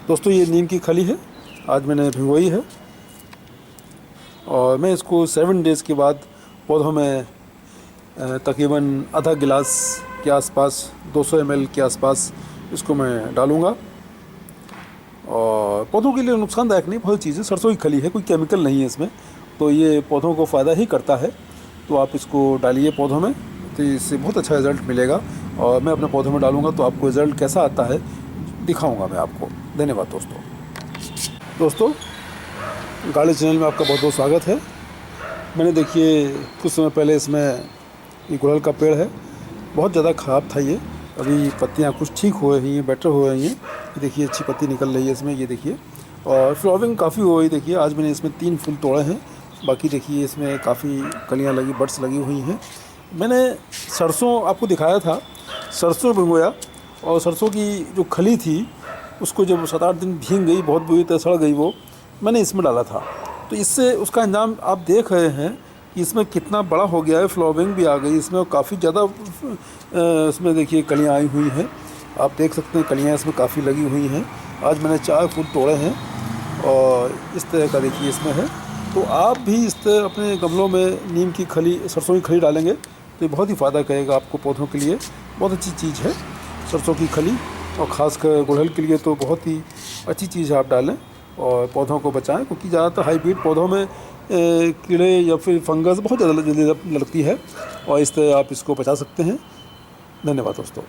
दोस्तों ये नीम की खली है, आज मैंने भिगोई है और मैं इसको 7 डेज़ के बाद पौधों में तकरीबन आधा गिलास के आसपास 200 ml के आसपास इसको मैं डालूँगा। और पौधों के लिए नुकसानदायक नहीं, बहुत चीज़ें, सरसों की खली है, कोई केमिकल नहीं है इसमें, तो ये पौधों को फ़ायदा ही करता है। तो आप इसको डालिए पौधों में, तो इससे बहुत अच्छा रिज़ल्ट मिलेगा। और मैं अपने पौधों में डालूँगा तो आपको रिज़ल्ट कैसा आता है दिखाऊँगा मैं आपको। धन्यवाद दोस्तों गार्डन चैनल में आपका बहुत बहुत स्वागत है। मैंने देखिए कुछ समय पहले इसमें ये गुड़हल का पेड़ है, बहुत ज़्यादा ख़राब था ये, अभी पत्तियाँ कुछ ठीक हो रही हैं, बेटर हो रही हैं। ये देखिए अच्छी पत्ती निकल रही है इसमें, ये देखिए, और फ्लावरिंग काफ़ी हो रही। देखिए आज मैंने इसमें 3 फूल तोड़े हैं, बाकी देखिए इसमें काफ़ी कलियाँ लगी, बड्स लगी हुई हैं। मैंने सरसों आपको दिखाया था, सरसों भिगोया और सरसों की जो खली थी उसको जब 7-8 दिन भीग गई, बहुत बुरी तरह सड़ गई, वो मैंने इसमें डाला था। तो इससे उसका अंजाम आप देख रहे हैं कि इसमें कितना बड़ा हो गया है, फ्लावरिंग भी आ गई इसमें और काफ़ी ज़्यादा इसमें देखिए कलियाँ आई हुई हैं। आप देख सकते हैं कलियाँ इसमें काफ़ी लगी हुई हैं। आज मैंने 4 फूल तोड़े हैं और इस तरह का देखिए इसमें है। तो आप भी इस तरह अपने गमलों में नीम की खली, सरसों की खली डालेंगे तो ये बहुत ही फ़ायदा करेगा आपको, पौधों के लिए बहुत अच्छी चीज़ है सरसों की खली। और ख़ासकर गुड़हल के लिए तो बहुत ही अच्छी चीज़ है, आप डालें और पौधों को बचाएं, क्योंकि ज़्यादातर हाइब्रिड पौधों में कीड़े या फिर फंगस बहुत ज़्यादा जल्दी लगती है और इस तरह आप इसको बचा सकते हैं। धन्यवाद दोस्तों।